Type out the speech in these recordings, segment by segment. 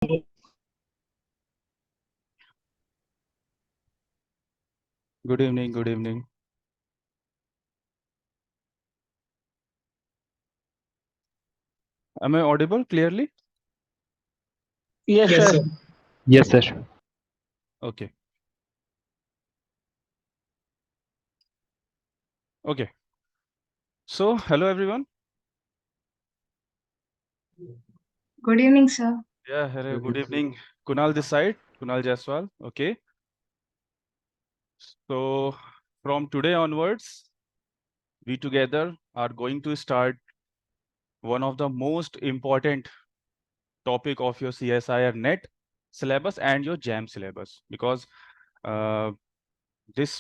Good evening. Good evening. Am I audible clearly? Yes, Yes, sir. sir. Yes, sir. Okay. Okay. So, hello everyone. Good evening, sir. Yeah, hello. Good evening. Kunal this side. Kunal Jaiswal. Okay. So, from today onwards, we together are going to start one of the most important topic of your CSIR net syllabus and your JAM syllabus, because uh, this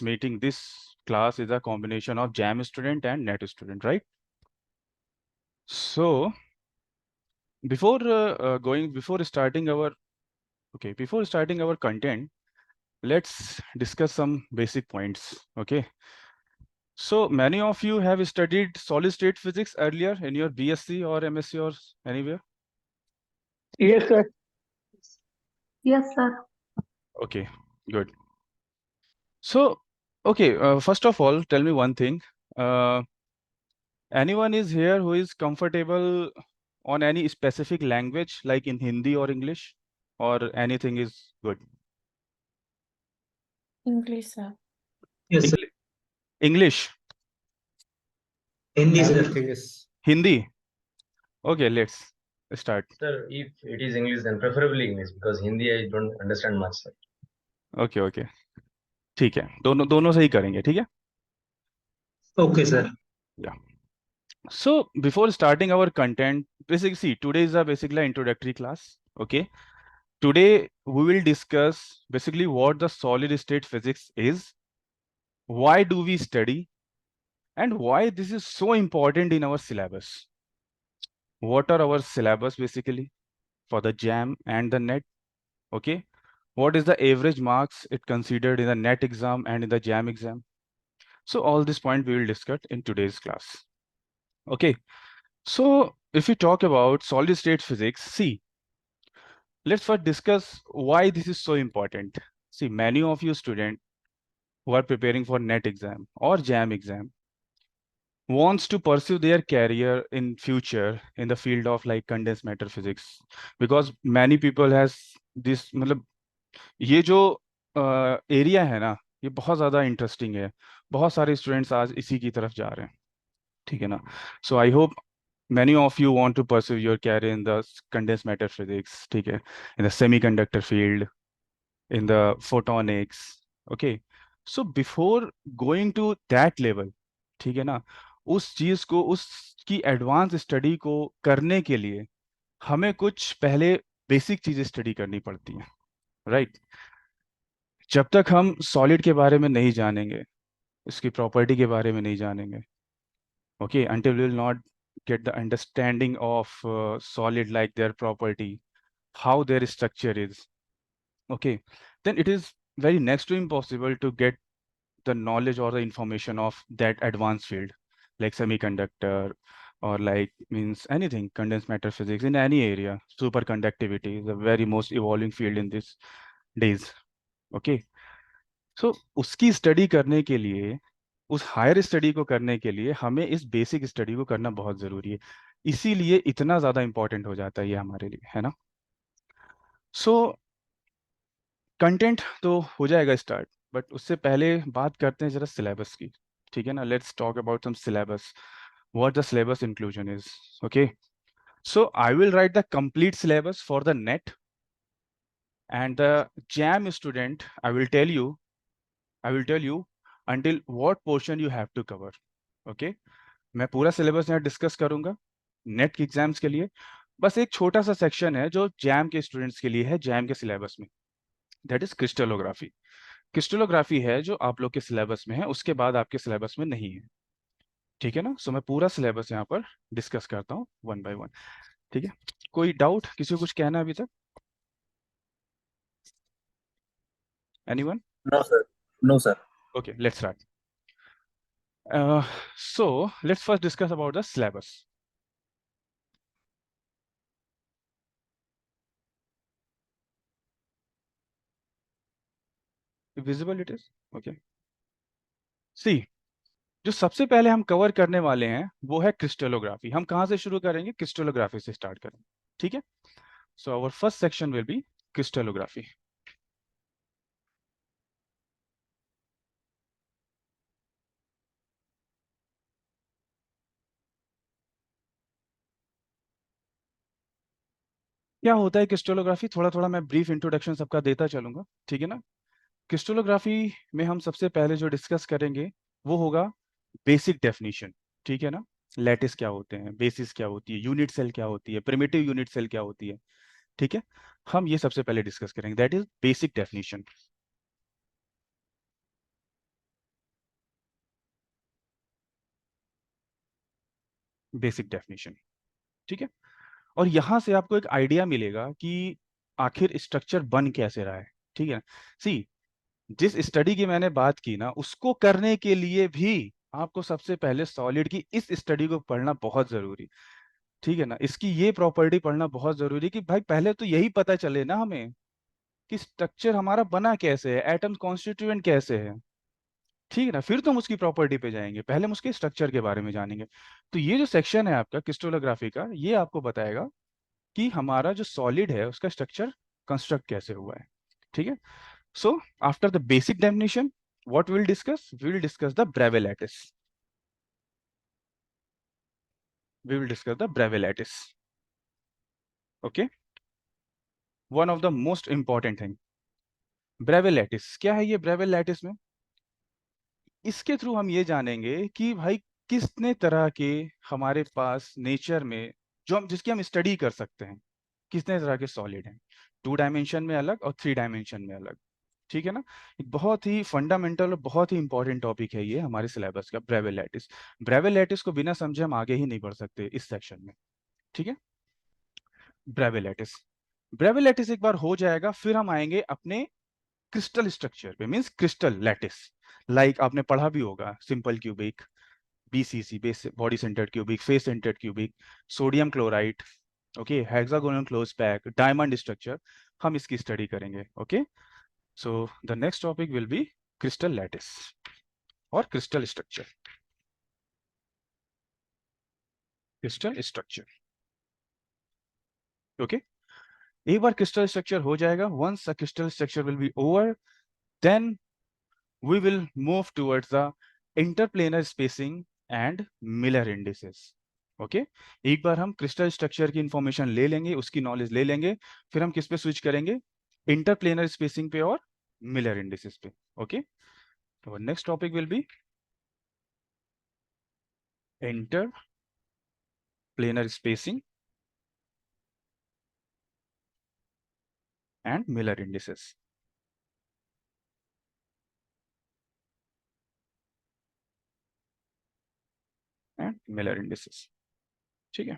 class is a combination of JAM student and net student, right? So, before starting our content, let's discuss some basic points. Okay, so many of you have studied solid state physics earlier in your BSc or MSc or anywhere. Yes, sir. Yes, sir. Okay, good. So, okay, first of all, tell me one thing. Anyone is here who is comfortable on any specific language, like in Hindi or English, or anything is good? English, sir. Yes, sir. English, Hindi, sir. Everything is Hindi. Okay, let's start. sir. If it is English, then preferably English because Hindi I don't understand much, sir. Okay okay ठीक है, दोनों दोनों से ही करेंगे, ठीक है. Okay, sir. Yeah. So before starting our content, basically, see, today is a basically introductory class. Okay. Today we will discuss basically what the solid state physics is, why do we study, and why this is so important in our syllabus. What are our syllabus basically for the JAM and the net? Okay. What is the average marks it considered in the net exam and in the JAM exam? So all this point we will discuss in today's class. Okay. So if we talk about solid state physics, see, let's first discuss why this is so important. See, many of you students who are preparing for net exam or JAM exam wants to pursue their career in future in the field of like condensed matter physics, because many people has this मतलब ये जो area है ना, ये बहुत ज़्यादा interesting है, बहुत सारे स्टूडेंट्स आज इसी की तरफ जा रहे हैं, ठीक है ना. So I hope many of you want to pursue your career in the condensed matter physics, ठीक है, in the semiconductor field, in the photonics. Okay, so before going to that level, ठीक है ना, उस चीज को, उसकी एडवांस स्टडी को करने के लिए हमें कुछ पहले बेसिक चीजें स्टडी करनी पड़ती हैं, राइट. जब तक हम सॉलिड के बारे में नहीं जानेंगे, इसकी प्रॉपर्टी के बारे में नहीं जानेंगे, okay, until we will not get the understanding of solid, like their property, how their structure is, okay, then it is very next to impossible to get the knowledge or the information of that advanced field, like semiconductor, or like means anything condensed matter physics in any area. Superconductivity is the very most evolving field in these days. Okay, so उसकी study करने के लिए, उस higher study को करने के लिए हमें इस बेसिक स्टडी को करना बहुत जरूरी है, इसीलिए इतना ज्यादा इंपॉर्टेंट हो जाता है ये हमारे लिए, है ना. सो कंटेंट तो हो जाएगा स्टार्ट, बट उससे पहले बात करते हैं जरा सिलेबस की, ठीक है ना. Let's talk about some syllabus, what the syllabus inclusion is. Okay, so I will write the complete syllabus for the net, and the JAM student I will tell you until what portion you have to cover. Okay, मैं पूरा syllabus यहाँ discuss करूंगा net के exams के लिए. बस एक छोटा सा सेक्शन है जो जैम के स्टूडेंट्स के लिए है, जैम के सिलेबस में, दैट इज क्रिस्टलोग्राफी. क्रिस्टलोग्राफी है जो आप लोग के सिलेबस में है, उसके बाद आपके सिलेबस में नहीं है, ठीक है ना. सो मैं पूरा सिलेबस यहाँ पर डिस्कस करता हूँ वन बाय वन, ठीक है. कोई डाउट, किसी को कुछ कहना अभी तक? Anyone? No, sir. No, sir. Okay, let's start. So let's first discuss about the syllabus. Visible it is, okay. See, जो सबसे पहले हम कवर करने वाले हैं वो है क्रिस्टलोग्राफी। हम कहाँ से शुरू करेंगे? क्रिस्टलोग्राफी से स्टार्ट करेंगे, ठीक है। So our first section will be crystallography. क्या होता है क्रिस्टलोग्राफी? थोड़ा थोड़ा मैं ब्रीफ इंट्रोडक्शन सबका देता चलूंगा, ठीक है ना। क्रिस्टलोग्राफी में हम सबसे पहले जो डिस्कस करेंगे वो होगा बेसिक डेफिनेशन, ठीक है ना। लैटिस क्या होते हैं, बेसिस क्या होती है, यूनिट सेल क्या होती है, प्रिमिटिव यूनिट सेल क्या होती है, ठीक है। हम ये सबसे पहले डिस्कस करेंगे, that is basic definition. Basic definition, ठीक है। और यहां से आपको एक आइडिया मिलेगा कि आखिर स्ट्रक्चर बन कैसे रहा है, ठीक है। सी, जिस स्टडी की मैंने बात की ना, उसको करने के लिए भी आपको सबसे पहले सॉलिड की इस स्टडी को पढ़ना बहुत जरूरी, ठीक है ना। इसकी ये प्रॉपर्टी पढ़ना बहुत जरूरी कि भाई पहले तो यही पता चले ना हमें कि स्ट्रक्चर हमारा बना कैसे है, एटम कॉन्स्टिट्यूएंट कैसे है, ठीक है ना। फिर तो हम उसकी प्रॉपर्टी पे जाएंगे, पहले हम उसके स्ट्रक्चर के बारे में जानेंगे। तो ये जो सेक्शन है आपका क्रिस्टलोग्राफी का, ये आपको बताएगा कि हमारा जो सॉलिड है उसका स्ट्रक्चर कंस्ट्रक्ट कैसे हुआ है, ठीक है। So after the basic definition, what we'll discuss, we will discuss the Breve lattice. We will discuss the Breve lattice, okay. One of the most important thing, Breve lattice क्या है? ये Breve lattice में इसके through हम ये जानेंगे कि भाई कितने तरह के हमारे पास नेचर में, जो हम जिसकी हम स्टडी कर सकते हैं, कितने तरह के सॉलिड हैं, 2 डायमेंशन में अलग और 3 डायमेंशन में अलग, ठीक है ना। एक बहुत ही फंडामेंटल और बहुत ही इंपॉर्टेंट टॉपिक है ये हमारे सिलेबस का, ब्रेवे लैटिस। ब्रेवे लैटिस को बिना समझे हम आगे ही नहीं बढ़ सकते इस सेक्शन में, ठीक है। ब्रेवे लैटिस, ब्रेवे लैटिस एक बार हो जाएगा, फिर हम आएंगे अपने क्रिस्टल स्ट्रक्चर पे, मींस क्रिस्टल लैटिस। लाइक आपने पढ़ा भी होगा, simple cubic, BCC, base body centred cubic, face centred cubic, sodium chloride, okay, hexagonal close pack, diamond structure, हम इसकी स्टडी करेंगे, okay. So the next topic will be crystal lattice और crystal structure, crystal structure, okay. एक बार crystal structure हो जाएगा, once a crystal structure will be over, then we will move towards the interplanar spacing and Miller indices, okay. एक बार हम crystal structure की information ले लेंगे, उसकी नॉलेज ले लेंगे, फिर हम किस पे स्विच करेंगे? इंटरप्लेनर स्पेसिंग पे और मिलर इंडिसेस पे, ओके। तो next topic will B interplanar spacing and Miller indices. And Miller indices, ठीक है।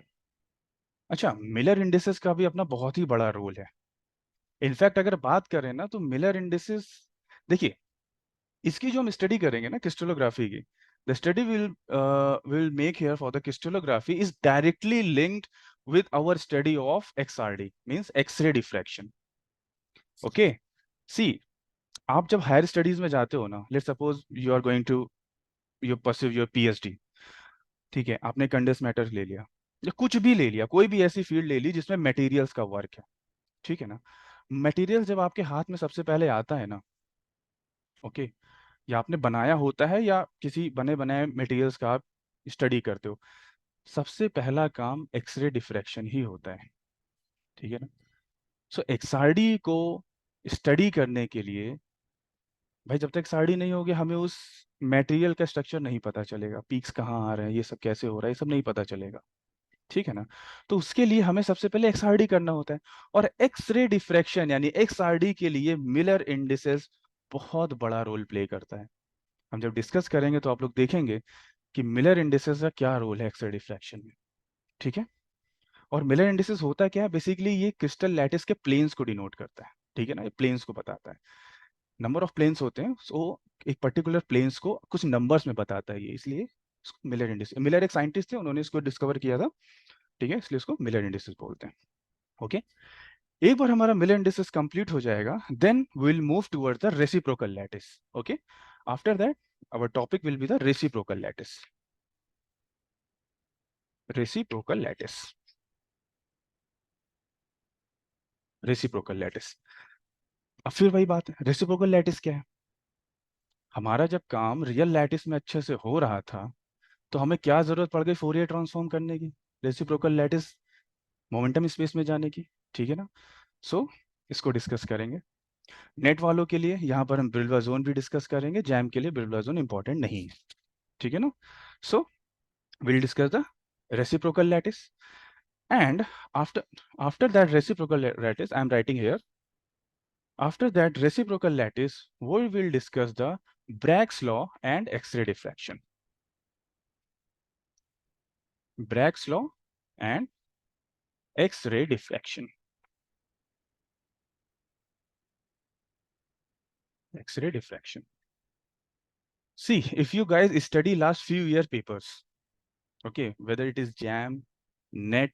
अच्छा, मिलर इंडिसेस का भी अपना बहुत ही बड़ा रोल है। इनफैक्ट अगर बात करें ना, तो मिलर इंडिसेस, देखिए, इसकी जो हम स्टडी करेंगे ना क्रिस्टलोग्राफी की, the study will make here for the crystallography is directly linked with our study of XRD, means X-ray diffraction, okay. See, आप जब हायर स्टडीज में जाते हो ना, let's suppose you are going to you pursue your PhD, ठीक है, आपने condense matter ले लिया या कुछ भी ले लिया, कोई भी ऐसी फील्ड ले ली जिसमें मटेरियल्स का वर्क है, ठीक है ना। मटेरियल जब आपके हाथ में सबसे पहले आता है ना, ओके, या आपने बनाया होता है या किसी बने बनाए मटेरियल्स का आप स्टडी करते हो, सबसे पहला काम एक्सरे डिफ्रैक्शन ही होता है, ठीक है ना। सो एक्सआरडी को स्टडी करने के लिए, भाई जब तक एक्सआरडी नहीं होगी हमें उस मटेरियल का स्ट्रक्चर नहीं पता चलेगा, पीक्स कहाँ आ रहे हैं, ये सब कैसे हो रहा है, ये सब नहीं पता चलेगा, ठीक है ना। तो उसके लिए हमें सबसे पहले एक्सआरडी करना होता है, और एक्सरे डिफ्रैक्शन यानी एक्सआरडी के लिए मिलर इंडिसेस बहुत बड़ा रोल प्ले करता है। हम जब डिस्कस करेंगे तो आप लोग देखेंगे कि मिलर इंडिसेस का क्या रोल है एक्सरे डिफ्रैक्शन में, ठीक है। और मिलर इंडिसेस होता क्या है? बेसिकली ये क्रिस्टल लैटिस के प्लेन्स को डिनोट करता है, ठीक है ना। ये प्लेन्स को बताता है, नंबर ऑफ प्लेन्स होते हैं, सो एक पर्टिकुलर प्लेन्स को कुछ नंबर्स में बताता है ये, इसलिए मिलर इंडिस, मिलर एक साइंटिस्ट थे, उन्होंने इसको डिस्कवर किया था, ठीक है, इसलिए इसको मिलर इंडिसेस बोलते हैं, ओके। एक बार हमारा मिलर इंडिसेस कंप्लीट हो जाएगा, then will move towards the reciprocal lattice. Okay, after that our topic will be the reciprocal lattice. Reciprocal lattice, reciprocal lattice. अब फिर वही बात है, रेसिप्रोकल लैटिस क्या है? हमारा जब काम रियल लैटिस में अच्छे से हो रहा था, तो हमें क्या जरूरत पड़ गई फोरियर ट्रांसफॉर्म करने की? रेसिप्रोकल लैटिस मोमेंटम स्पेस में जाने की. ठीक है ना? सो इसको डिस्कस करेंगे. नेट वालों के लिए यहाँ पर हम ब्रिल्वा जोन भी डिस्कस करेंगे, जैम के लिए ब्रिल्वा जोन इंपॉर्टेंट नहीं है. ठीक है ना? सो we'll discuss the reciprocal lattice, and after that reciprocal lattice, I'm writing here, after that reciprocal lattice we will discuss the Bragg's law and X-ray diffraction. Bragg's law and X-ray diffraction. X-ray diffraction. See, if you guys study last few year papers, okay, whether it is JAM, NET,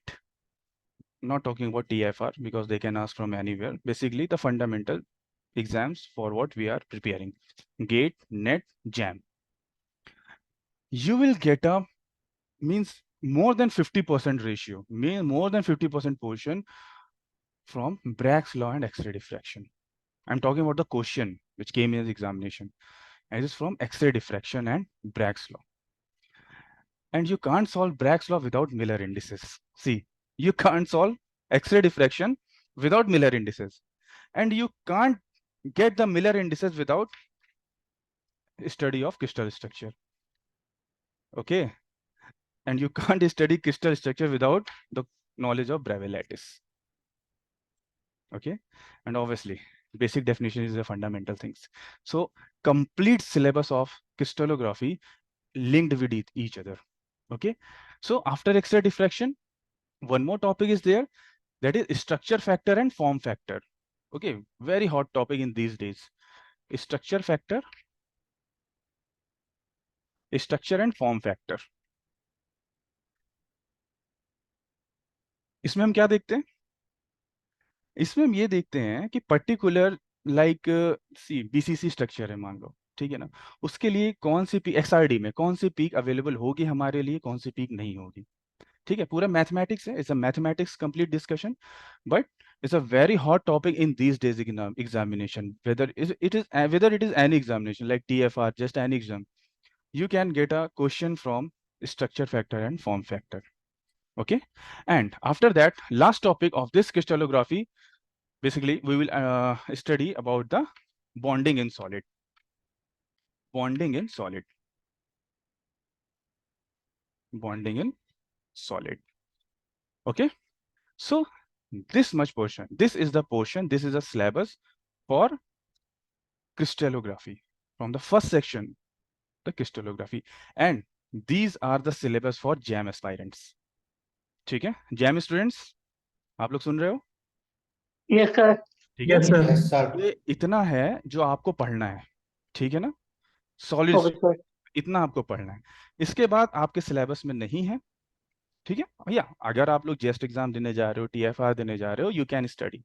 not talking about TIFR because they can ask from anywhere, basically the fundamental exams for what we are preparing, GATE, NET, JAM, you will get a means more than 50% ratio, more than 50% portion from Bragg's law and X-ray diffraction. I'm talking about the question which came in the examination, and it is from X-ray diffraction and Bragg's law. And you can't solve Bragg's law without Miller indices. See, you can't solve X-ray diffraction without Miller indices, and you can't get the Miller indices without study of crystal structure. Okay, and you can't study crystal structure without the knowledge of Bravais lattice. Okay, and obviously basic definition is the fundamental things. So complete syllabus of crystallography linked with each other. Okay, so after X-ray diffraction, one more topic is there, that is structure factor and form factor. Okay, very hot topic in these days. Structure factor, structure and form factor. इसमें हम क्या देखते हैं? इसमें हम ये देखते हैं कि पर्टिकुलर लाइक सी बीसीसी स्ट्रक्चर है मान लो, ठीक है ना, उसके लिए कौन सी पीक एक्सआरडी में कौन सी पीक अवेलेबल होगी हमारे लिए, कौन सी पीक नहीं होगी. ठीक है, पूरा मैथमेटिक्स है, it's a mathematics complete discussion, but it's a very hot topic in these days examination, whether it is any examination like TFR, just any exam, you can get a question from structure factor and form factor. Okay, and after that last topic of this crystallography, basically we will study about the bonding in solid. Bonding in solid. Bonding in solid. Okay, so this much portion, this is the portion, this is a syllabus for crystallography from the first section, the crystallography, and these are the syllabus for JAM aspirants. ठीक है, JAM students आप लोग सुन रहे हो? Yes, sir. ठीक है, Yes, sir. Yes, sir. ये इतना है जो आपको पढ़ना है. ठीक है ना, सॉलिड Okay, sir. इतना आपको पढ़ना है. इसके बाद आपके सिलेबस में नहीं है. ठीक है भैया, अगर आप लोग जेस्ट एग्जाम देने जा रहे हो, TFR देने जा रहे हो, you can study,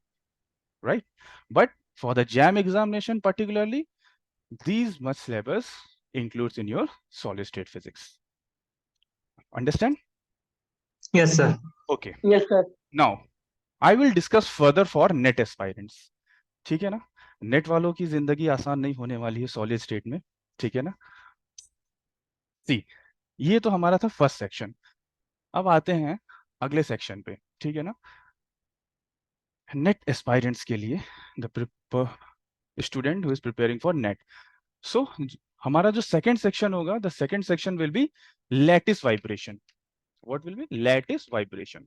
right, but for the jam examination particularly these much syllabus includes in your solid state physics. Understand? Yes, sir. Okay, Yes, sir. now I will discuss further for net aspirants. ठीक है ना, net वालों की जिंदगी आसान नहीं होने वाली है सॉलिड स्टेट में. ठीक है ना, सी ये तो हमारा था फर्स्ट सेक्शन. अब आते हैं अगले सेक्शन पे. ठीक है ना, नेट एस्पायरेंट्स के लिए the student who is preparing for NET. So हमारा जो सेकंड सेक्शन होगा, the second section will be lattice vibration. What will be lattice vibration?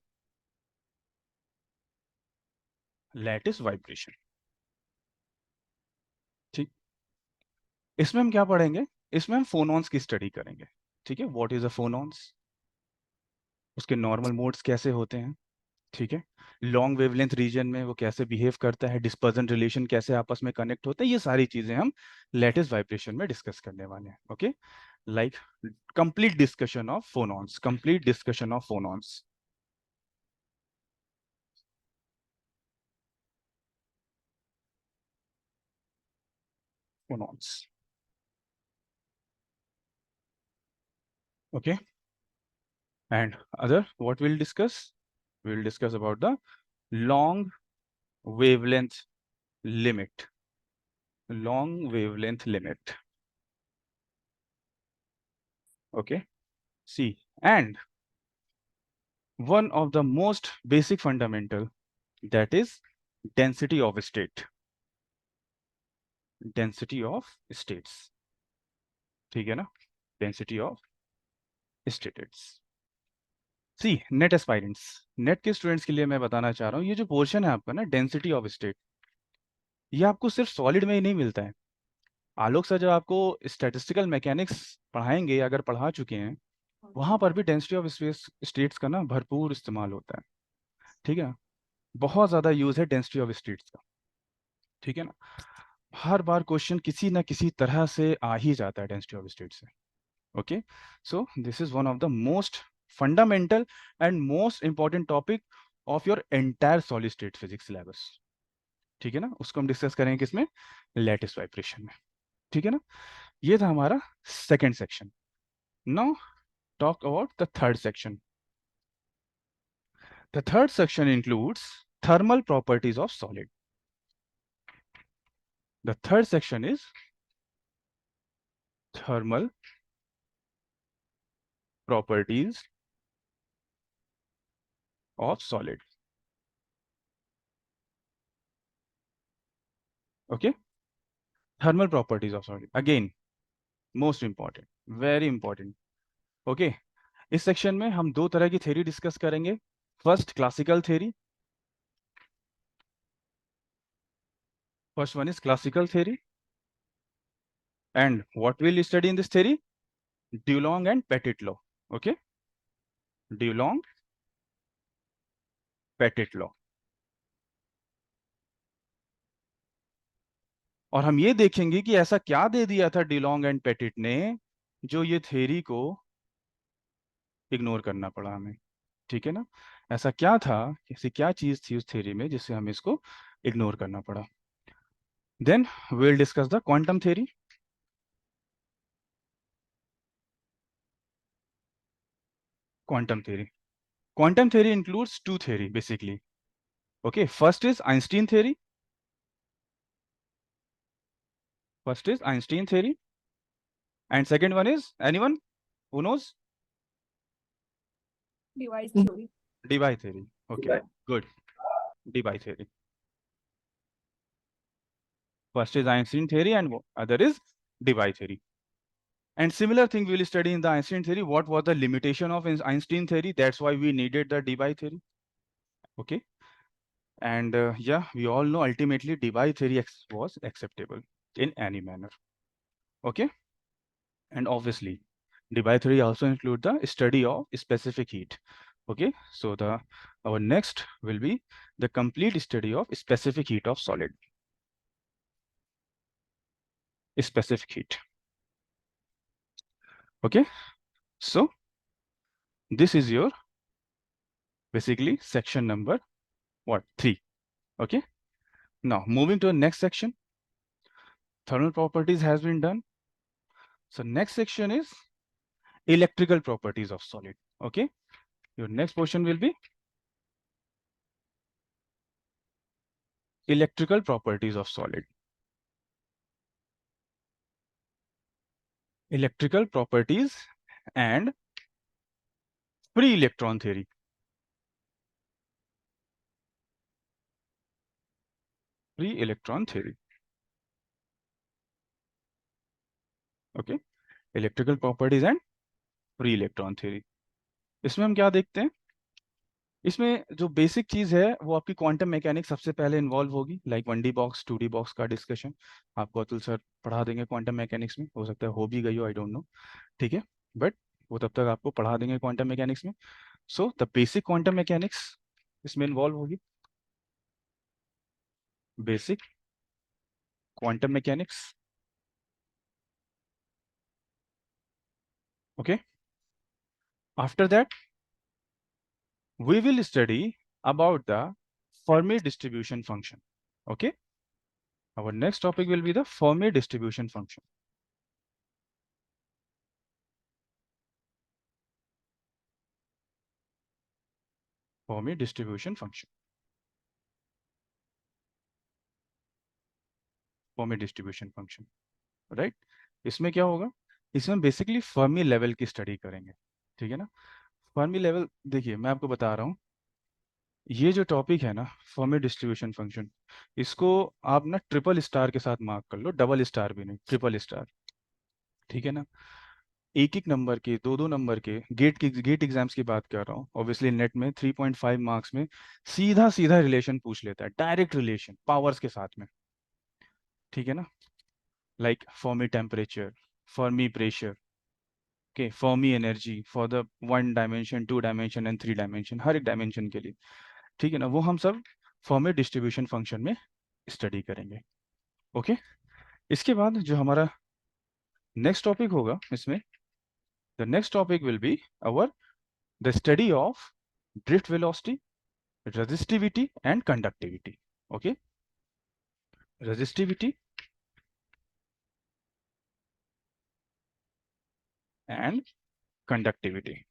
Lattice vibration. ठीक, इसमें हम क्या पढ़ेंगे? इसमें हम फोनॉन्स की स्टडी करेंगे. ठीक है, व्हाट इज अ फोनॉन्स, उसके नॉर्मल मोड्स कैसे होते हैं. ठीक है, लॉन्ग वेवलेंथ रीजन में वो कैसे बिहेव करता है, डिस्पर्जन रिलेशन कैसे आपस में कनेक्ट होते हैं, ये सारी चीजें हम लैटिस वाइब्रेशन में डिस्कस करने वाले हैं. Okay, like complete discussion of phonons, complete discussion of phonons. phonons. Okay. And other, what we'll discuss? We'll discuss about the long wavelength limit. Long wavelength limit. Okay. See, and one of the most basic fundamental, that is density of a state. Density of states. ठीक है ना? Density of states. See NET aspirants, NET के students के लिए मैं बताना चाह रहा हूँ, ये जो पोर्शन है आपका ना डेंसिटी ऑफ स्टेट, ये आपको सिर्फ सॉलिड में ही नहीं मिलता है। आलोक सर जब आपको स्टैटिस्टिकल मैकेनिक्स पढ़ाएंगे, अगर पढ़ा चुके हैं, वहां पर भी डेंसिटी ऑफ स्टेट्स का ना भरपूर इस्तेमाल होता है। ठीक है, बहुत ज्यादा यूज है डेंसिटी ऑफ स्टेट्स का। ठीक है ना, हर बार क्वेश्चन किसी ना किसी तरह से आ ही जाता है डेंसिटी ऑफ स्टेट से। Okay, so this is one of the most fundamental and most important topic of your entire solid state physics syllabus। ठीक है ना, उसको हम डिस्कस करेंगे किसमें? लैटिस वाइब्रेशन में। ठीक है ना, ये था हमारा second section. Now talk about the third section. The third section includes thermal properties of solid। The third section is thermal properties of solid। Okay, thermal properties of solid, again most important, very important। Okay, इस section में हम दो तरह की theory discuss करेंगे। First classical theory, first one is classical theory, and what will study in this theory? Dulong and Petit law. Okay, Dulong Petit law. और हम ये देखेंगे कि ऐसा क्या दे दिया था ड्यूलॉन्ग एंड पेटिट ने, जो ये थ्योरी को इग्नोर करना पड़ा हमें। ठीक है ना, ऐसा क्या था, ऐसी क्या चीज थी उस थ्योरी में जिससे हमें इसको इग्नोर करना पड़ा। Then we will discuss the quantum theory. Quantum theory, quantum theory includes two theory basically। Okay, first is Einstein theory, first is Einstein theory, and second one is, anyone who knows? Device theory. Debye theory। Okay, good, Debye theory। First is Einstein theory and other is Debye theory। And similar thing we will study in the Einstein theory, what was the limitation of Einstein theory, that's why we needed the Debye theory। Okay, and yeah, we all know ultimately Debye theory was acceptable in any manner। Okay, and obviously Debye theory also include the study of specific heat। Okay, so our next will be the complete study of specific heat of solid। Specific heat। Okay, so this is your basically section number what, 3। Okay, now moving to the next section, thermal properties has been done, so next section is electrical properties of solid। Okay, your next portion will be electrical properties of solid। Electrical properties and free electron theory। Free electron theory। Okay, electrical properties and free electron theory। इसमें हम क्या देखते हैं? इसमें जो basic चीज है वो आपकी क्वांटम मैकेनिक्स सबसे पहले इन्वॉल्व होगी, like 1D box 2D box का डिस्कशन आपको अतुल सर पढ़ा देंगे क्वांटम मैकेनिक्स में, हो सकता है हो भी गई हो, आई डोंट नो। ठीक है, बट वो तब तक आपको पढ़ा देंगे क्वांटम मैकेनिक्स में। So the basic quantum mechanics इसमें इन्वॉल्व होगी, basic quantum mechanics. Okay, after that we will study about the Fermi distribution function। Okay, Our next topic will be the Fermi distribution function. Fermi distribution function. Fermi distribution function, right? इसमें क्या होगा? इसमें basically Fermi level की study करेंगे, ठीक है ना? Fermi level, देखिए मैं आपको बता रहा हूँ, ये जो टॉपिक है ना, फर्मी डिस्ट्रीब्यूशन फंक्शन, इसको आप ना ट्रिपल स्टार के साथ मार्क कर लो, डबल स्टार भी नहीं, ट्रिपल स्टार, ठीक है ना? एक एक नंबर के, दो दो नंबर के गेट एग्जाम्स की बात कर रहा हूँ, ऑब्वियसली नेट में 3.5 मार्क्स में सीधा सीधा रिलेशन पूछ लेता है, डायरेक्ट रिलेशन पावर्स के साथ में, ठीक है ना? Like Fermi temperature, Fermi pressure, okay, Fermi energy for the 1 dimension, 2 dimension and 3 dimension, हर एक डायमेंशन के लिए, ठीक है ना? वो हम सब फर्मी डिस्ट्रीब्यूशन फंक्शन में स्टडी करेंगे, ओके? इसके बाद जो हमारा नेक्स्ट टॉपिक होगा इसमें, the next topic will be our the study of drift velocity, resistivity and conductivity, okay? Resistivity and conductivity.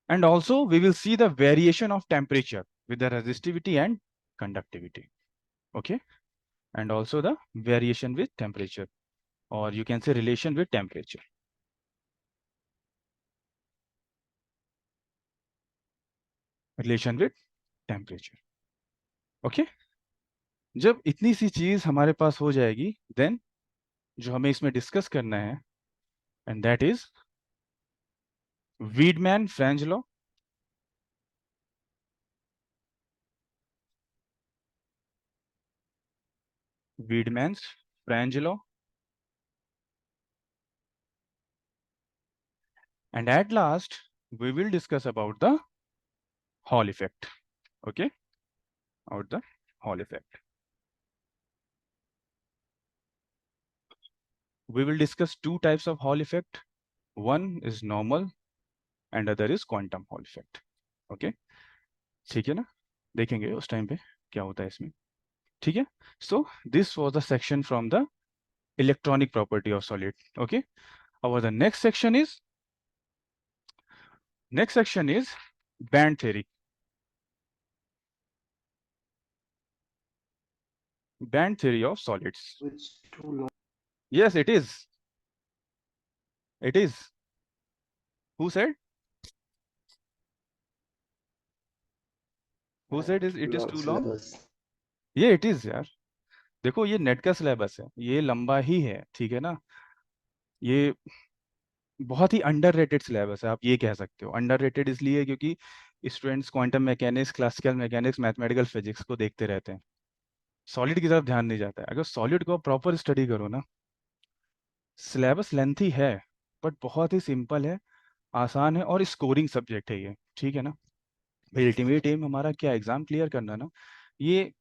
And also we will see the variation of temperature with the resistivity and conductivity, okay? And also the variation with temperature, or you can say relation with temperature. Relation with temperature, okay? जब इतनी सी चीज हमारे पास हो जाएगी, then जो हमें इसमें discuss करना है, and that is Wiedemann-Franz law, Wiedemann-French law, and at last we will discuss about the Hall effect, okay? About the Hall effect. We will discuss two types of Hall effect. One is normal and other is quantum Hall effect, okay? ठीक है ना? देखेंगे उस time पे क्या होता है इसमें, ठीक है? So this was the section from the electronic property of solid, okay? Our the next section is band theory. Band theory of solids. Yes, it is. It is. Who said? Who said it is too long? ये it is यार, देखो ये net का syllabus है, ये लंबा ही है, ठीक है ना? ये बहुत ही अंडररेटेड सिलेबस है, आप ये कह सकते हो। अंडररेटेड इसलिए क्योंकि students quantum mechanics, classical mechanics, mathematical physics को देखते रहते हैं, सॉलिड की तरफ ध्यान नहीं जाता है। अगर सॉलिड को प्रॉपर स्टडी करो ना, सिलेबस लेंथी है बट बहुत ही सिंपल है, आसान है और स्कोरिंग सब्जेक्ट है ये, ठीक है ना? भाई अल्टीमेट एम हमारा क्या, एग्जाम क्लियर करना ना, ये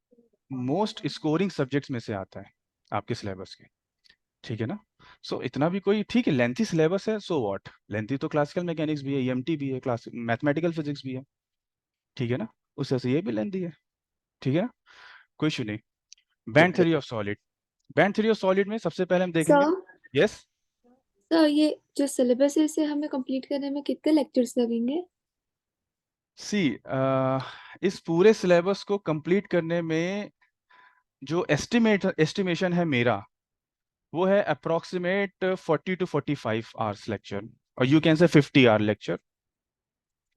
मोस्ट स्कोरिंग सब्जेक्ट्स में से आता है आपके सिलेबस के, ठीक है ना? सो इतना भी कोई, ठीक है लेंथी सिलेबस है, सो व्हाट, लेंथी तो क्लासिकल मैकेनिक्स भी है, ईएमटी भी है, क्लास मैथमेटिकल फिजिक्स भी है, ठीक है ना? उससे से ये भी लेंथी है, ठीक है ना? कोई इशू नहीं। Band theory of solid, band theory of solid में सबसे पहले हम देखेंगे, सर यस सर ये जो सिलेबस है इसे हमें कंप्लीट करने में कितने लेक्चर्स लगेंगे? सी, इस पूरे सिलेबस को कंप्लीट करने में जो एस्टिमेशन है मेरा, वो है अप्रोक्सीमेट 40 to 45 आवर्स लेक्चर, और you can say 50 our lecture,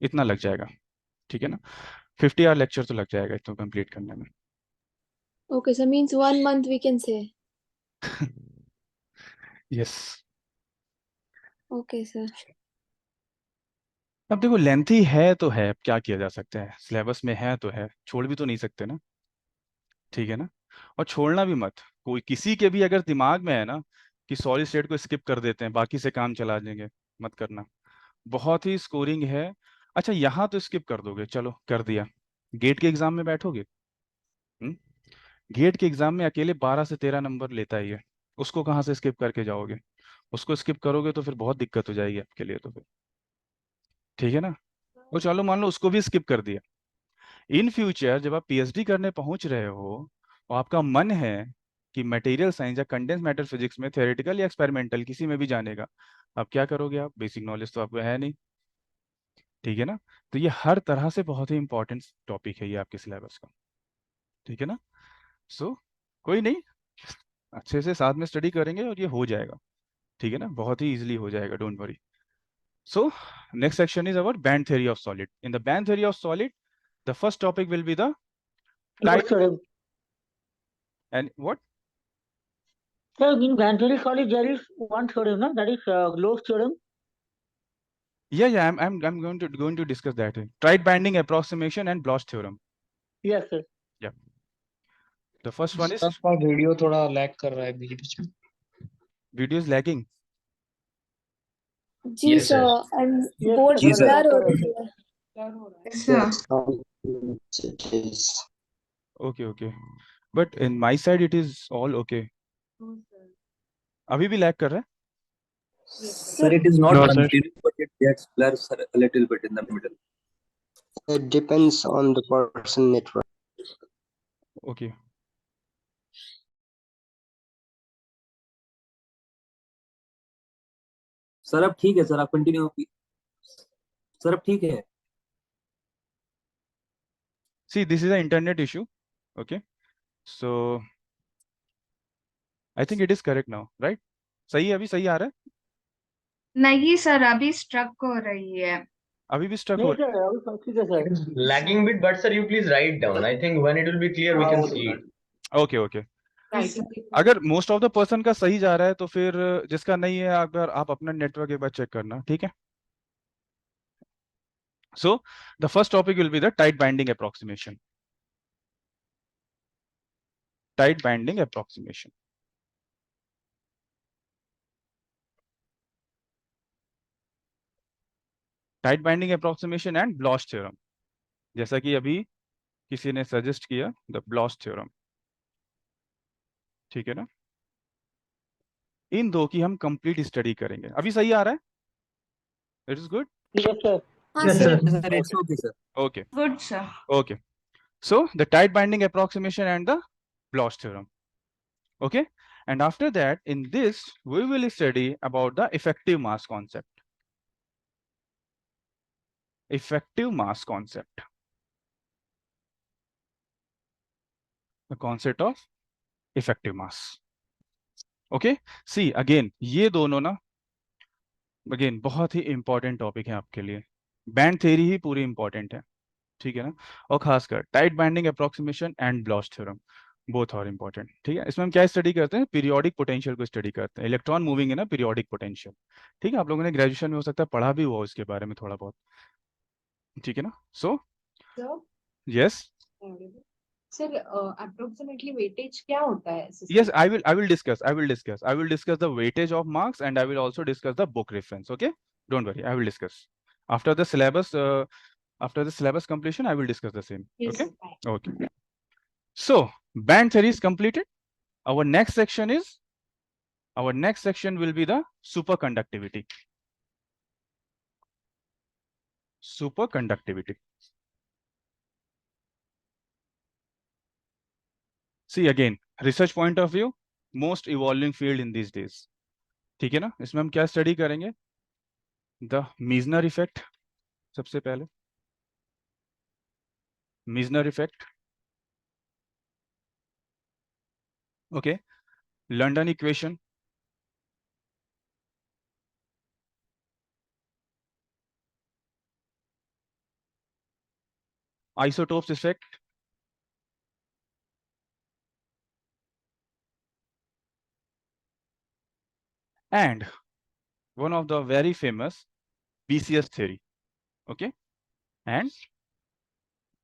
इतना लग जाएगा, ठीक है ना? 50 आवर लेक्चर तो लग जाएगा इसको कंप्लीट करने में। Okay sir, means 1 month we can say. Yes. Okay sir. अब देखो लेंथी है तो है, अब क्या किया जा सकता है, सिलेबस में है तो है, छोड़ भी तो नहीं सकते ना, ठीक है ना? और छोड़ना भी मत, कोई किसी के भी अगर दिमाग में है ना कि सॉलिड स्टेट को स्किप कर देते हैं बाकी से काम चला देंगे, मत करना, बहुत ही स्कोरिंग है। अच्छा यहाँ तो स्किप कर दोगे, चलो कर दिया, गेट के एग्जाम में बैठोगे, गेट के एग्जाम में अकेले 12 से 13 नंबर लेता ही है, उसको कहाँ से स्किप करके जाओगे? उसको स्किप करोगे तो फिर बहुत दिक्कत हो जाएगी आपके लिए, तो फिर ठीक है ना? वो चलो मान लो उसको भी स्किप कर दिया, इन फ्यूचर जब आप पीएचडी करने पहुंच रहे हो और आपका मन है कि मटेरियल साइंस या कंडेंस मैटर फिजिक्स में थ्योरेटिकल या एक्सपेरिमेंटल किसी में भी जाने का, आप क्या करोगे? आप बेसिक नॉलेज तो आपको है नहीं, ठीक है ना? तो ये हर तरह से बहुत ही इंपॉर्टेंट टॉपिक है ये आपके सिलेबस का, ठीक है ना? सो कोई नहीं, अच्छे से साथ में स्टडी करेंगे और ये हो जाएगा, ठीक है ना? बहुत ही इजीली हो जाएगा, don't worry. So next section is our band theory of solid. In the band theory of solid, the first topic will be the Yes, type sir. and what? Sir, in band theory solid, there is one theorem, no? That is Love's theorem. Yeah, I'm going to discuss that. Tight banding approximation and Bloch theorem. Yes, sir. Yeah. The first one is आपका video थोड़ा lag कर रहा है बीच बीच में. video is lagging. जी Yes, sir. Sir, and Yes, board sir. Blur हो रही है. Yes, sir. Okay. But in my side it is all okay. अभी भी lag कर रहा है? Sir, it is not No, sir. continuous, but it gets blurs a little bit in the middle. It depends on the person network. Okay. Sir अब ठीक है sir, आप continue. Sir अब ठीक है. See, this is an internet issue. Okay. So I think it is correct now, right? सही है, अभी सही आ रहा है? नहीं सर, अभी स्ट्रक हो रही है. अभी भी स्ट्रक हो नहीं सर, अभी ठीक है It sir. is lagging bit, but sir, you please write down. I think when it will be clear, we can see it. Okay. अगर मोस्ट ऑफ द पर्सन का सही जा रहा है तो फिर जिसका नहीं है, अगर आप अपना नेटवर्क एक बार चेक करना, ठीक है? So the first topic will be the tight binding approximation. Tight binding approximation. Tight binding approximation and Bloch theorem, जैसा कि अभी किसी ने सजेस्ट किया, द ब्लॉच थ्योरम, ठीक है ना? इन दो की हम कंप्लीट स्टडी करेंगे. अभी सही आ रहा है? It is good. Yes, sir. हाँ Yes, sir. sir. Sir, it's okay, sir. Okay. Good, sir. Okay. So the tight binding approximation and the Bloch theorem. Okay. And after that, in this, we will study about the effective mass concept. Effective mass concept. The concept of effective mass. Okay. See, again, ये दोनों ना, again, बहुत ही important topic है आपके लिए. Band theory ही पूरी important है, ठीक है ना? और खासकर tight binding approximation and Bloch theorem, both are important, ठीक है? इसमें हम क्या स्टडी करते हैं? पीरियोडिक पोटेंशियल को स्टडी करते हैं. इलेक्ट्रॉन मूविंग है ना, पीरियोडिक पोटेंशियल, ठीक है? आप लोगों ने ग्रेजुएशन में हो सकता है पढ़ा भी हुआ उसके बारे में थोड़ा बहुत, ठीक है ना? So yes sir, approximately weightage क्या होता है? yes, I will discuss the weightage of marks, and I will also discuss the book reference. Okay, don't worry, I will discuss after the syllabus. After the syllabus completion, I will discuss the same. Yes, Okay. sir, fine. Okay. So band theory is completed. Our next section will be the superconductivity. Superconductivity. See, again, research point of view, most evolving field in these days. ठीक है ना? इसमें हम क्या study करेंगे? The Meissner effect. सबसे पहले Meissner effect. Okay. London equation. Isotopes effect. And one of the very famous BCS theory. Okay. And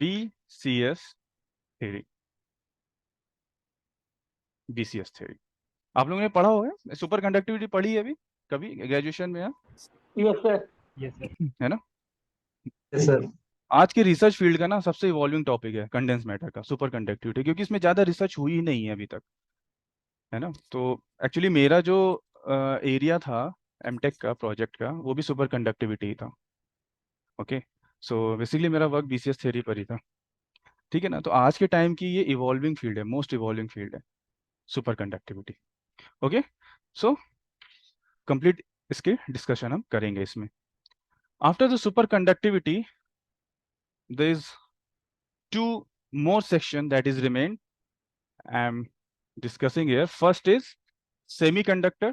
BCS theory. BCS theory. आप लोगों ने पढ़ा होगा? सुपर कंडक्टिविटी पढ़ी है अभी कभी ग्रेजुएशन में? Yes, sir. Yes, sir. है ना? Yes, sir. आज के रिसर्च फील्ड का ना सबसे इवॉल्विंग टॉपिक है कंडेंस मैटर का, सुपर कंडक्टिविटी, क्योंकि इसमें ज्यादा रिसर्च हुई ही नहीं है अभी तक, है ना? तो एक्चुअली मेरा जो एरिया था एमटेक का प्रोजेक्ट का, वो भी सुपर कंडक्टिविटी ही था. ओके. सो बेसिकली मेरा वर्क बीसीएस थ्योरी पर ही था. ठीक है ना। तो आज के टाइम की ये इवॉल्विंग फील्ड है, मोस्ट इवॉल्विंग फील्ड है super conductivity. Okay, so complete इसके डिस्कशन हम करेंगे इसमें। After the super conductivity there is two more section that is remain. I am discussing here. First is semiconductor.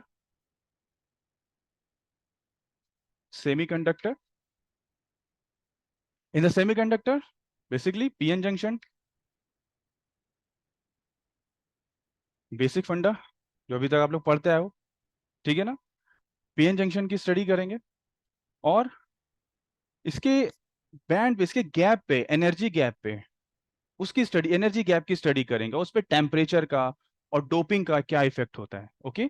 Semiconductor. In the semiconductor, basically PN junction, basic फंडा जो अभी तक आप लोग पढ़ते आए हो, ठीक है ना। पीएन जंक्शन की स्टडी करेंगे और इसके बैंड पे, इसके गैप पे, एनर्जी गैप पे, उसकी स्टडी, एनर्जी गैप की स्टडी करेंगे, उस पर टेम्परेचर का और डोपिंग का क्या इफेक्ट होता है। Okay,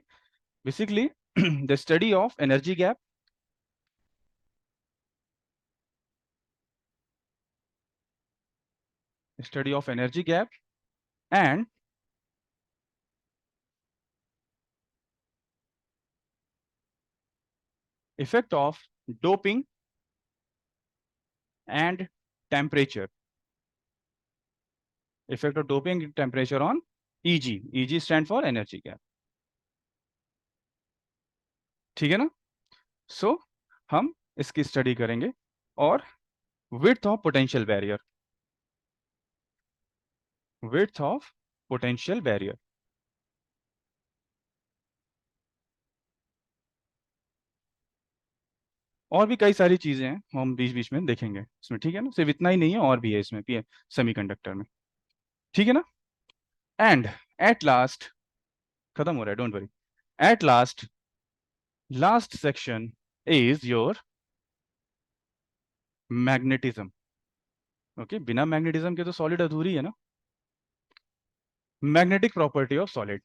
basically the study of energy gap, study of energy gap and effect of doping and temperature. Effect of doping and temperature on EG. EG stand for energy gap. ठीक है ना। सो हम इसकी study करेंगे और width of potential barrier. Width of potential barrier. और भी कई सारी चीजें हैं, हम बीच बीच में देखेंगे इसमें, ठीक है ना। सिर्फ इतना ही नहीं है, और भी है इसमें सेमीकंडक्टर में, ठीक है ना। एंड एट लास्ट, खत्म हो रहा है, don't worry, at last, last section is your magnetism. Okay, बिना मैग्नेटिज्म के तो सॉलिड अधूरी है ना। Magnetic property of solid.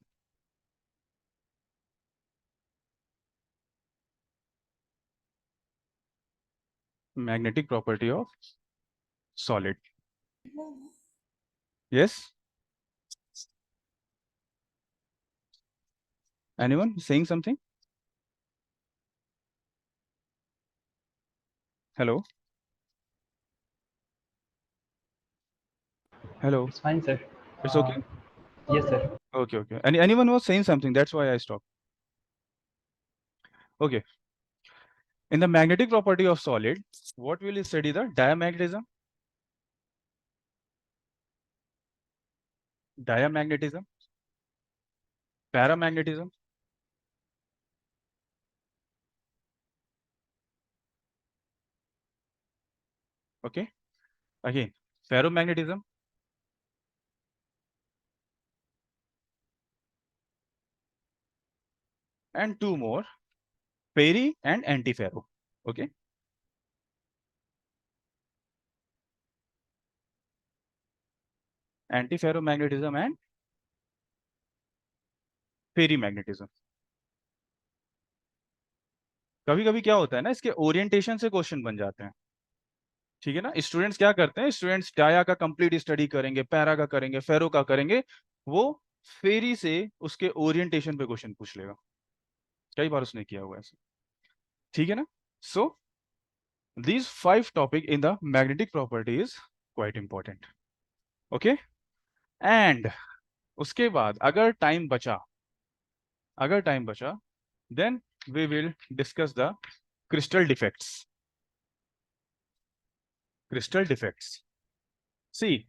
Magnetic property of solid. Yes, anyone saying something? Hello, hello, It's fine, sir. it's okay. Yes, sir. Okay, okay. Anyone was saying something, that's why I stopped. Okay, in the magnetic property of solid, what will you study? The diamagnetism, diamagnetism, paramagnetism, okay, again ferromagnetism, and two more, peri and antiferro. Okay, antiferromagnetism and पेरीमैग्नेटिज्म। कभी कभी क्या होता है ना, इसके orientation से question बन जाते हैं, ठीक है ना। स्टूडेंट्स क्या करते हैं, स्टूडेंट्स डाया का कंप्लीट स्टडी करेंगे, पैरा का करेंगे, फेरो का करेंगे, वो फेरी से उसके ओरिएंटेशन पे क्वेश्चन पूछ लेगा, कई बार उसने किया हुआ ऐसे, ठीक है ना। सो these 5 topic in the magnetic property is quite important. Okay, and उसके बाद अगर टाइम बचा, then we will discuss the crystal defects. crystal defects, see,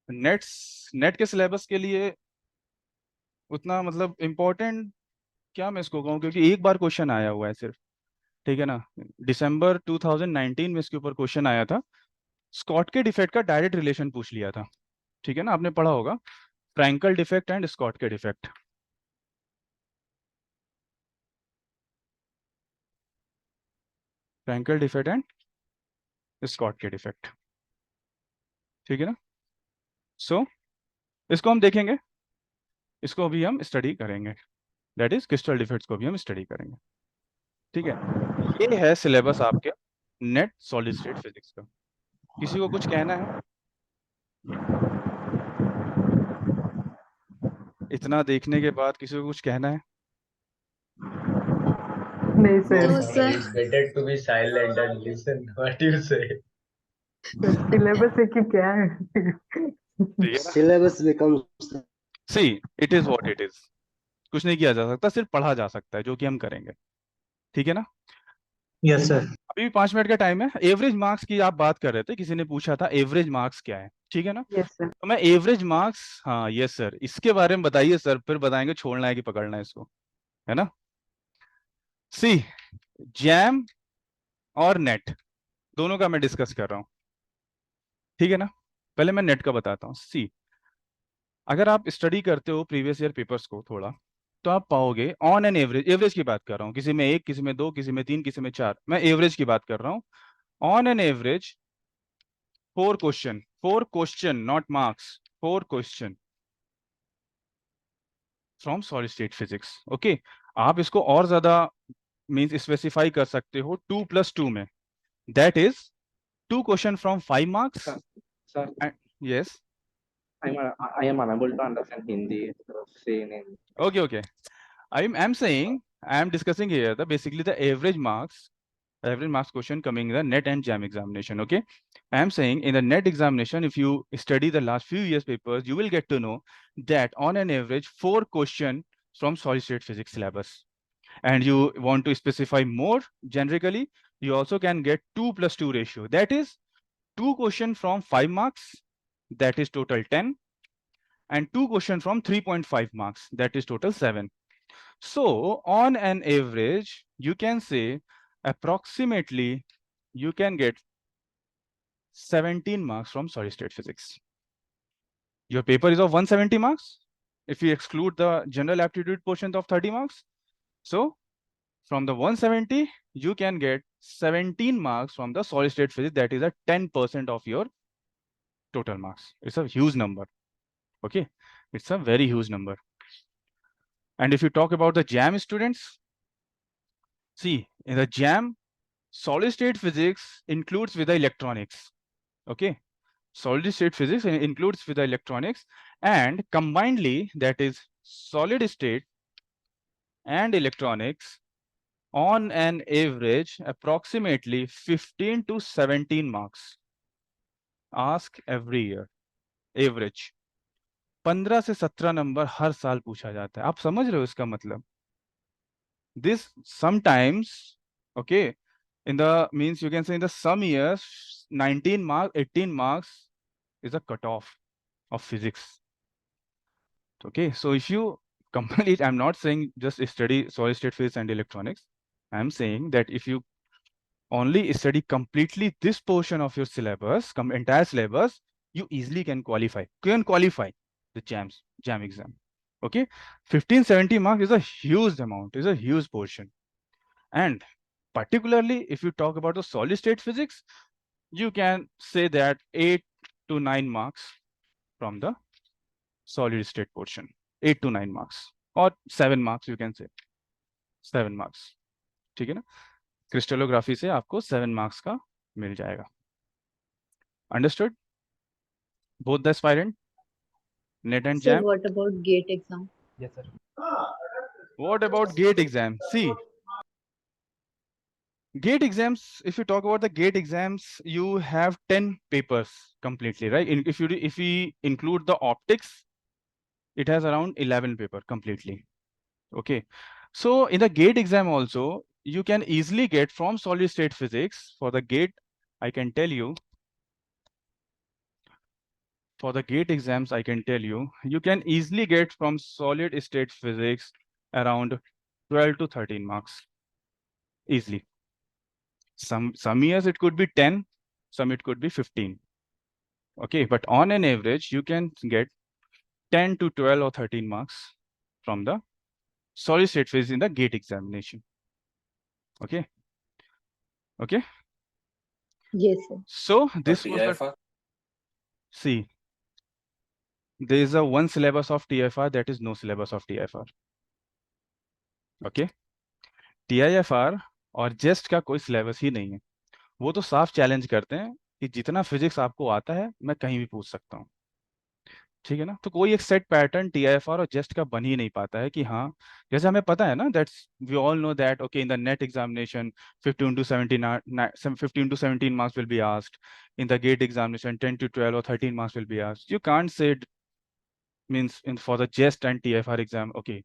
net के सिलेबस के लिए उतना मतलब इम्पोर्टेंट क्या मैं इसको कहूँ, क्योंकि एक बार क्वेश्चन आया हुआ है सिर्फ, ठीक है ना। दिसंबर 2019 में इसके ऊपर क्वेश्चन आया था, स्कॉट के डिफेक्ट का डायरेक्ट रिलेशन पूछ लिया था, ठीक है ना। आपने पढ़ा होगा Frenkel defect and Schottky defect. Frenkel defect and Schottky defect, ठीक है ना। सो इसको हम देखेंगे, इसको भी हम स्टडी करेंगे, दैट इज क्रिस्टल डिफेक्ट्स को भी हम स्टडी करेंगे, ठीक है। ये है सिलेबस आपके नेट सॉलिड स्टेट फिजिक्स का। किसी को कुछ कहना है? इतना देखने के बाद किसी को कुछ कहना है? नहीं, sir. No, sir. It's better to be silent and listen what you say. Syllabus है कि क्या है? ठीक है ना? Syllabus becomes see it is what it is, कुछ नहीं किया जा सकता, सिर्फ पढ़ा जा सकता है, जो कि हम करेंगे। ठीक है ना? Yes, sir. अभी भी 5 मिनट का टाइम है। एवरेज मार्क्स की आप बात कर रहे थे, किसी ने पूछा था एवरेज मार्क्स क्या है, ठीक है ना? Yes sir. तो मैं एवरेज मार्क्स, हाँ यस सर, इसके बारे में बताइए सर, फिर बताएंगे छोड़ना है कि पकड़ना है इसको, है ना? सी जैम और नेट दोनों का मैं डिस्कस कर रहा हूँ, ठीक है ना? पहले मैं नेट का बताता हूँ। सी अगर आप स्टडी करते हो प्रीवियस ईयर पेपर्स को थोड़ा, तो आप पाओगे ऑन एन एवरेज, एवरेज की बात कर रहा हूँ, किसी में एक, किसी में दो, किसी में तीन, किसी में चार, मैं एवरेज की बात कर रहा हूँ। On an average 4 question, 4 question not marks, 4 question from solid state physics. Okay, आप इसको और ज्यादा मीन्स स्पेसिफाई कर सकते हो 2+2 में, that is 2 question from 5 marks. Sir, yes, I am unable to understand Hindi. So say in Hindi. okay. I'm saying, I'm discussing here basically the average marks question coming in the net and jam examination. Okay, I'm saying in the net examination, if you study the last few years papers, you will get to know that on an average 4 question from solid state physics syllabus. And you want to specify more generically, you also can get 2+2 ratio, that is 2 question from 5 marks, that is total 10, and 2 question from 3.5 marks, that is total 7. So on an average, you can say approximately you can get 17 marks from solid state physics. Your paper is of 170 marks. If you exclude the general aptitude portion of 30 marks, so from the 170, you can get 17 marks from the solid state physics. That is a 10% of your total marks. It's a huge number. Okay, it's a very huge number. And if you talk about the JAM students, see in the JAM, solid state physics includes with the electronics. Okay, solid state physics includes with the electronics, and combinedly, that is solid state and electronics, on an average approximately 15 to 17 marks ask every year, average 15 से 17 number हर साल पूछा जाता है। आप समझ रहे हो इसका मतलब? This sometimes, okay, in the means you can say in the some years 19 marks, 18 marks is a cutoff of physics. Okay, so if you complete, I'm not saying just study solid state physics and electronics. I'm saying that if you only study completely this portion of your syllabus, entire syllabus, you easily can qualify the JAM exam. Okay, 15-17 marks is a huge amount, is a huge portion. And particularly if you talk about the solid state physics, you can say that 8 to 9 marks from the solid state portion, 8 to 9 marks, or 7 marks, you can say 7 marks. ठीक है ना? Crystallography से आपको 7 marks का मिल जाएगा. Understood? Both the aspirant, net and Sir, jam. what about GATE exam? Yes, sir. What about GATE exam? See, GATE exams, if you talk about the GATE exams, you have 10 papers completely, right? If we include the optics, it has around 11 paper completely. Okay. So in the GATE exam also, you can easily get from solid state physics. For the GATE, I can tell you, for the GATE exams, I can tell you, you can easily get from solid state physics around 12 to 13 marks easily. Some years it could be 10, some it could be 15. Okay, but on an average, you can get 10 to 12 or 13 marks from the solid state physics in the GATE examination. Okay. Okay. Yes, sir. So this was the, see, there is a one syllabus of TIFR, that is no syllabus of TIFR. Okay. TIFR और JEST का कोई syllabus ही नहीं है. वो तो साफ challenge करते हैं कि जितना फिजिक्स आपको आता है मैं कहीं भी पूछ सकता हूँ. ठीक है ना। तो कोई एक सेट पैटर्न TIFR और जेस्ट का बन ही नहीं पाता है कि हाँ, जैसे हमें पता है ना, that's we all know that okay in the NET examination 15 to 17 15 to 17 marks will be asked. In the gate examination 10 to 12 or 13 marks will be asked. You can't say it means in for the JEST and TIFR exam, okay,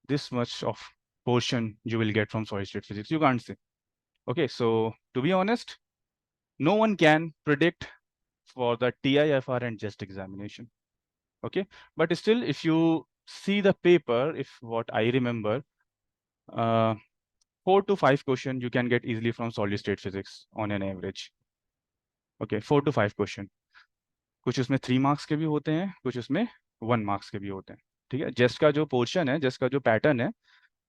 this much of portion you will get from solid state physics. You can't say. Okay, so to be honest, no one can predict for the TIFR and JEST examination. Okay, but still, if you see the paper, if what I remember, 4 to 5 question you can get easily from solid state physics on an average. Okay, 4 to 5 question. कुछ उसमें 3 marks के भी होते हैं, कुछ उसमें 1 marks के भी होते हैं. ठीक है, जेस्ट का जो पोर्शन है, जेस्ट का जो पैटर्न है,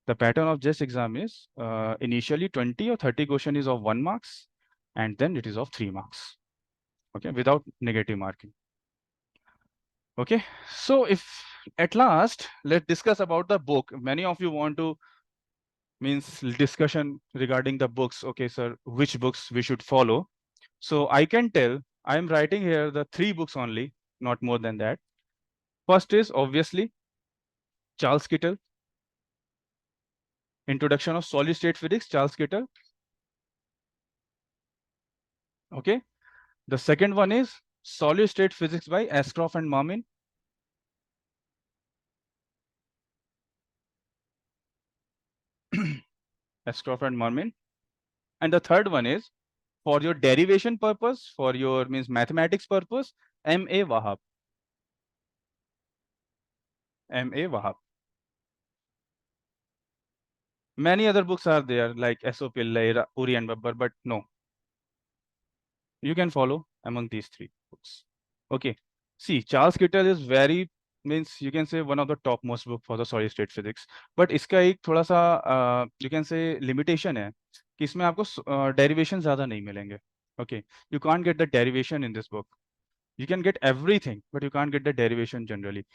the pattern of JEST exam is initially 20 or 30 question is of 1 marks and then it is of 3 marks. Okay, without negative marking. Okay, so if at last let's discuss about the book. Many of you want to means discussion regarding the books. Okay, sir, which books we should follow? So I can tell I am writing here the 3 books only, not more than that. First is obviously Charles Kittle, Introduction of Solid State Physics, Charles Kittle. Okay, the second one is Solid State Physics by Ashcroft and Marmin. Ashcroft and Marmin. And the third one is for your derivation purpose, for your means mathematics purpose, M.A. Wahab. M.A. Wahab. Many other books are there like S.O. Pillai, Puri and Babbar, but no. You can follow among these 3 books. Okay. See, Charles Kittle is very means you can say one of the topmost book for the solid state physics. But इसका एक थोड़ा सा you can say limitation है कि इसमें आपको derivation ज़्यादा नहीं मिलेंगे. Okay, you can't get the derivation in this book. You can get everything, but you can't get the derivation generally.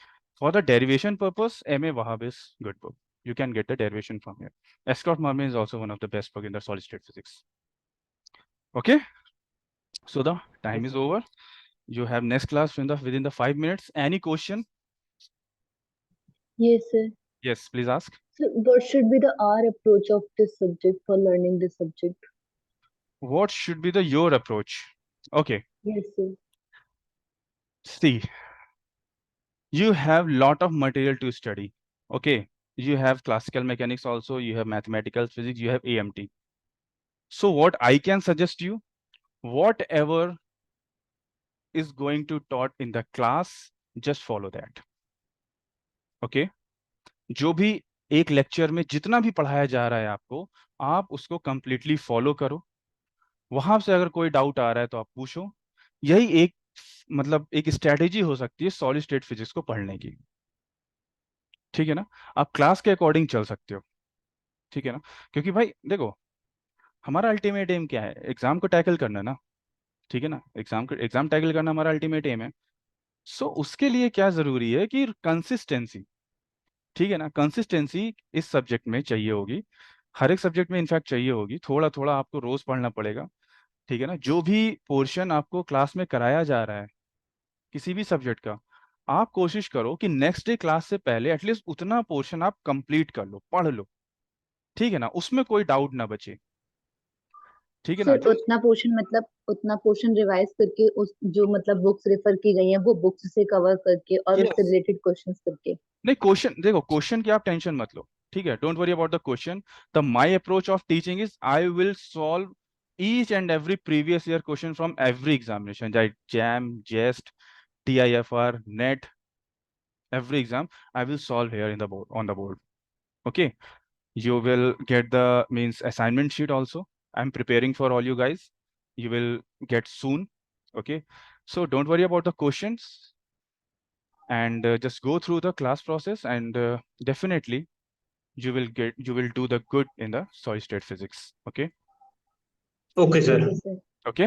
For the derivation purpose, M.A. Wahab is good book. You can get the derivation from here. Ashcroft Marmin is also one of the best book in the solid state physics. Okay, so the time is over. You have next class within the 5 minutes. Any question? Yes, sir. Yes, please ask. So what should be the our approach of this subject for learning this subject? What should be the your approach? Okay. Yes, sir. See, you have lot of material to study. Okay. You have classical mechanics also, you have mathematical physics, you have AMT. So what I can suggest you, whatever is going to taught in the class, just follow that. Okay. जो भी एक lecture में जितना भी पढ़ाया जा रहा है आपको, आप उसको कंप्लीटली फॉलो करो. वहां से अगर कोई डाउट आ रहा है तो आप पूछो. यही एक मतलब एक स्ट्रेटेजी हो सकती है सॉलिड स्टेट फिजिक्स को पढ़ने की. ठीक है ना, आप क्लास के अकॉर्डिंग चल सकते हो. ठीक है ना, क्योंकि भाई देखो हमारा अल्टीमेट एम क्या है, एग्जाम को टैकल करना ना. ठीक है ना, एग्जाम टैकल करना हमारा अल्टीमेट एम है. सो उसके लिए क्या जरूरी है कि कंसिस्टेंसी. ठीक है ना, कंसिस्टेंसी इस सब्जेक्ट में चाहिए होगी, हर एक सब्जेक्ट में इनफैक्ट चाहिए होगी. थोड़ा थोड़ा आपको रोज पढ़ना पड़ेगा. ठीक है ना, जो भी पोर्शन आपको क्लास में कराया जा रहा है किसी भी सब्जेक्ट का, आप कोशिश करो कि नेक्स्ट डे क्लास से पहले एटलीस्ट उतना पोर्शन आप कंप्लीट कर लो, पढ़ लो. ठीक है ना, उसमें कोई डाउट ना बचे. ठीक है ना, सर उतना पोर्शन मतलब उतना पोर्शन रिवाइज करके उस जो मतलब बुक्स रेफर की गई हैं वो बुक्स से कवर करके और उससे रिलेटेड क्वेश्चंस करके. नहीं क्वेश्चन देखो, क्वेश्चन की आप टेंशन मत लो. ठीक है, don't worry about the question. The my approach of teaching is I will solve each and every previous year question from every examination, like JAM, JEST, TIFR, NET, every exam I will solve here in the board, on the board. Okay, you will get the means assignment sheet also. I'm preparing for all you guys. You will get soon. Okay, so don't worry about the questions and just go through the class process and definitely you will do the good in the solid state physics. Okay. Okay, sir. Okay,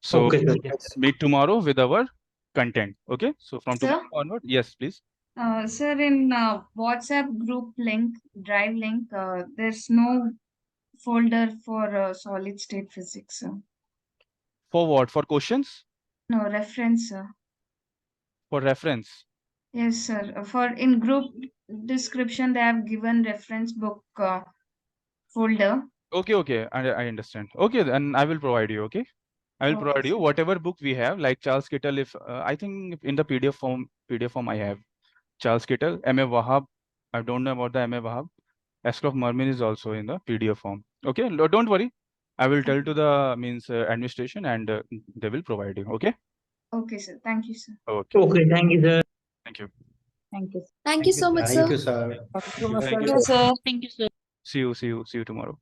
so Okay, sir. let's meet tomorrow with our content. Okay, so from Sir? tomorrow onward, yes please. Sir, in WhatsApp group link, drive link, there's no folder for solid state physics, sir. For what? For questions? No reference, sir. for reference. Yes, sir. For in group description, they have given reference book folder. Okay, I understand. Okay, then I will provide you. Okay, I will Okay, provide you sir. whatever book we have, like Charles Kittle. If I think in the PDF form I have Charles Kittle, M.A. Wahab. I don't know about the M.A. Wahab. Ashcroft Mermin is also in the PDF form. Okay, don't worry. I will tell to the administration and they will provide you. Okay. Okay, sir. Thank you, sir. Okay. Okay, thank you, sir. Thank you. Thank you. Thank you so much, sir. Thank you, sir. Thank you, Thank Mr. you, Sir. Thank you, sir. See you tomorrow.